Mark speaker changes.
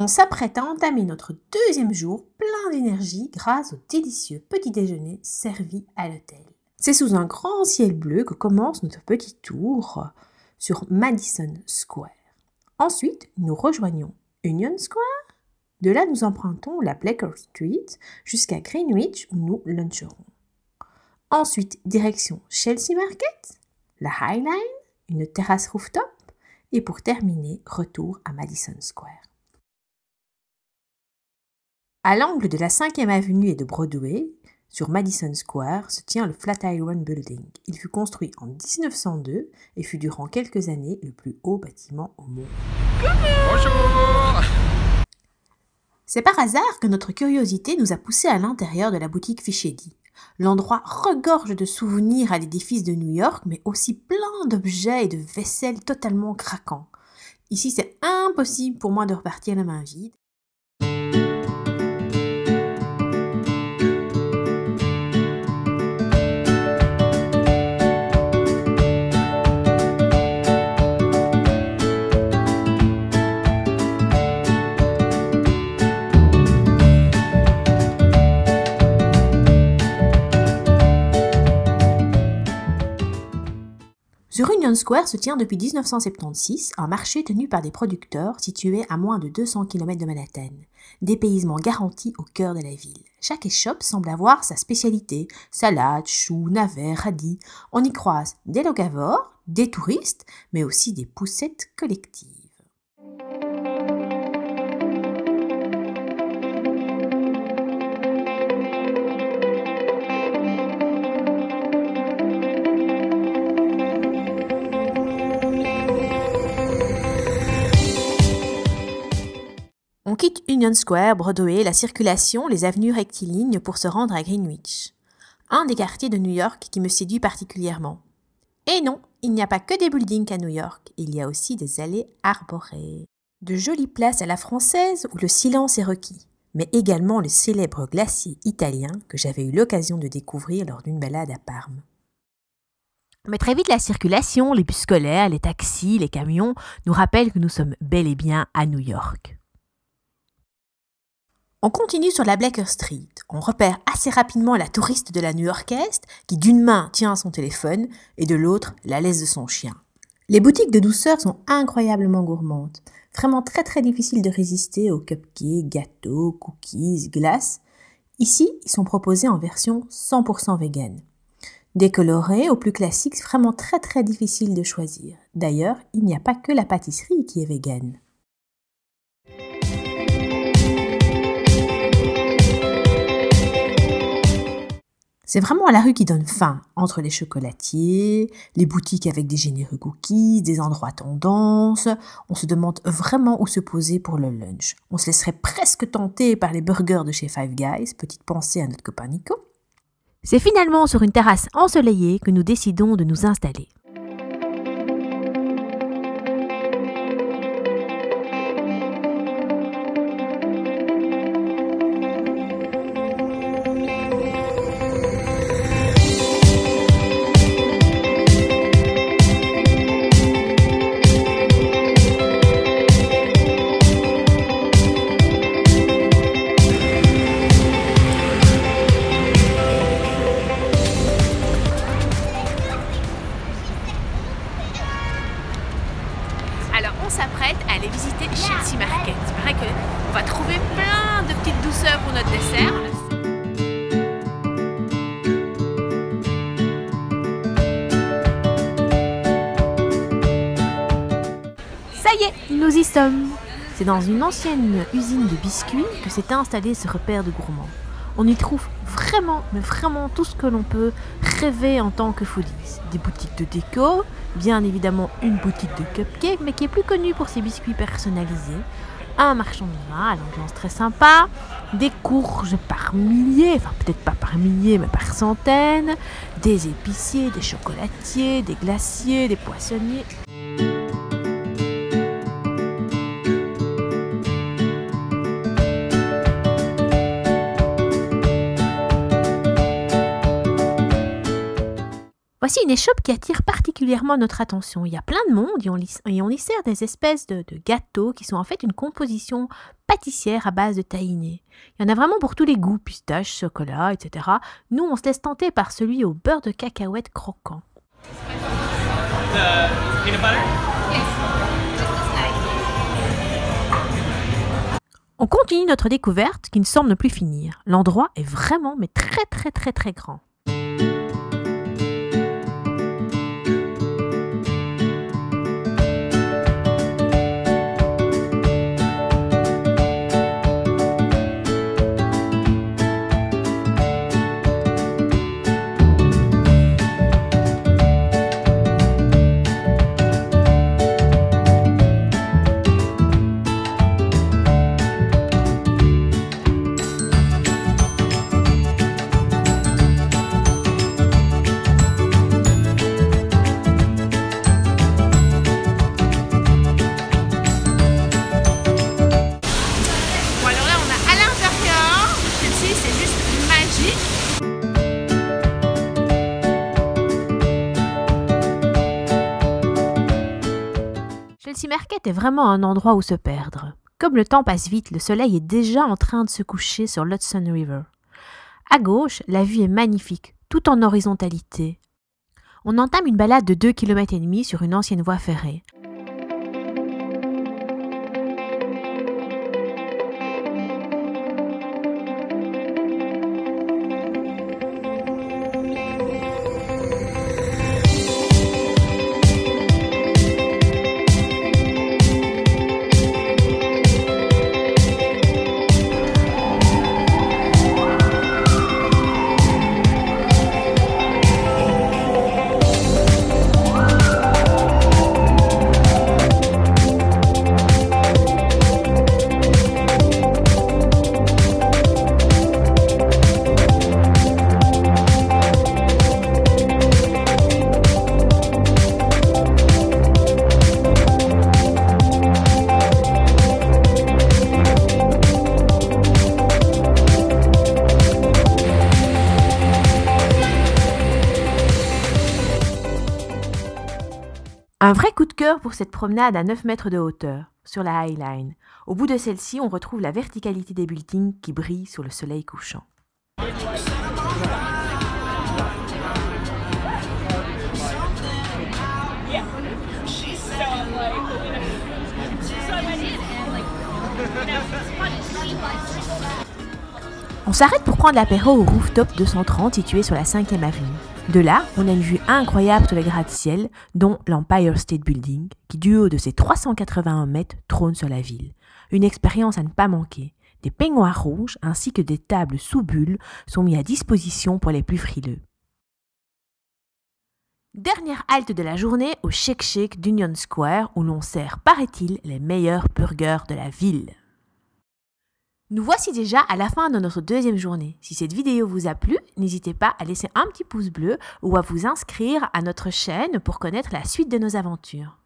Speaker 1: On s'apprête à entamer notre deuxième jour plein d'énergie grâce au délicieux petit déjeuner servi à l'hôtel. C'est sous un grand ciel bleu que commence notre petit tour sur Madison Square. Ensuite, nous rejoignons Union Square. De là, nous empruntons la Bleecker Street jusqu'à Greenwich où nous luncherons. Ensuite, direction Chelsea Market, la High Line, une terrasse rooftop et pour terminer, retour à Madison Square. À l'angle de la 5e avenue et de Broadway, sur Madison Square, se tient le Flatiron Building. Il fut construit en 1902 et fut durant quelques années le plus haut bâtiment au monde.
Speaker 2: Bonjour!
Speaker 1: C'est par hasard que notre curiosité nous a poussés à l'intérieur de la boutique Fichedi. L'endroit regorge de souvenirs à l'édifice de New York, mais aussi plein d'objets et de vaisselle totalement craquants. Ici, c'est impossible pour moi de repartir la main vide. Sur Union Square se tient depuis 1976 un marché tenu par des producteurs situés à moins de 200 km de Manhattan. Dépaysement garanti au cœur de la ville. Chaque échoppe semble avoir sa spécialité. Salades, choux, navets, radis. On y croise des locavores, des touristes, mais aussi des poussettes collectives. On quitte Union Square, Broadway, la circulation, les avenues rectilignes pour se rendre à Greenwich. Un des quartiers de New York qui me séduit particulièrement. Et non, il n'y a pas que des buildings à New York, il y a aussi des allées arborées. De jolies places à la française où le silence est requis, mais également le célèbre glacier italien que j'avais eu l'occasion de découvrir lors d'une balade à Parme. Mais très vite, la circulation, les bus scolaires, les taxis, les camions nous rappellent que nous sommes bel et bien à New York. On continue sur la Bleecker Street. On repère assez rapidement la touriste de la New-Yorkaise qui d'une main tient son téléphone et de l'autre la laisse de son chien. Les boutiques de douceur sont incroyablement gourmandes. Vraiment très difficile de résister aux cupcakes, gâteaux, cookies, glaces. Ici, ils sont proposés en version 100% vegan. Décolorés, au plus classique, vraiment très difficile de choisir. D'ailleurs, il n'y a pas que la pâtisserie qui est végane. C'est vraiment la rue qui donne faim, entre les chocolatiers, les boutiques avec des généreux cookies, des endroits tendance. On se demande vraiment où se poser pour le lunch. On se laisserait presque tenter par les burgers de chez Five Guys, petite pensée à notre copain Nico. C'est finalement sur une terrasse ensoleillée que nous décidons de nous installer. Alors on s'apprête à aller visiter Chelsea Market. Il paraît qu'on va trouver plein de petites douceurs pour notre dessert. Ça y est, nous y sommes. C'est dans une ancienne usine de biscuits que s'est installé ce repère de gourmands. On y trouve vraiment tout ce que l'on peut rêver en tant que foodies. Des boutiques de déco, bien évidemment une boutique de cupcakes, mais qui est plus connue pour ses biscuits personnalisés. Un marchand de vin à l'ambiance très sympa, des courges par milliers, enfin peut-être pas par milliers, mais par centaines, des épiciers, des chocolatiers, des glaciers, des poissonniers. Voici une échoppe qui attire particulièrement notre attention. Il y a plein de monde et on y sert des espèces de gâteaux qui sont en fait une composition pâtissière à base de tahiné. Il y en a vraiment pour tous les goûts, pistache, chocolat, etc. Nous, on se laisse tenter par celui au beurre de cacahuète croquant. On continue notre découverte qui ne semble ne plus finir. L'endroit est vraiment mais très grand. Chelsea Market est vraiment un endroit où se perdre. Comme le temps passe vite, le soleil est déjà en train de se coucher sur l'Hudson River. À gauche, la vue est magnifique, tout en horizontalité. On entame une balade de 2,5 km sur une ancienne voie ferrée. Un vrai coup de cœur pour cette promenade à 9 mètres de hauteur, sur la High Line. Au bout de celle-ci, on retrouve la verticalité des buildings qui brillent sous le soleil couchant. On s'arrête pour prendre l'apéro au rooftop 230 situé sur la 5e avenue. De là, on a une vue incroyable sur les gratte-ciel, dont l'Empire State Building, qui du haut de ses 381 mètres trône sur la ville. Une expérience à ne pas manquer. Des peignoirs rouges ainsi que des tables sous bulles sont mis à disposition pour les plus frileux. Dernière halte de la journée au Shake Shack d'Union Square où l'on sert, paraît-il, les meilleurs burgers de la ville. Nous voici déjà à la fin de notre deuxième journée. Si cette vidéo vous a plu, n'hésitez pas à laisser un petit pouce bleu ou à vous inscrire à notre chaîne pour connaître la suite de nos aventures.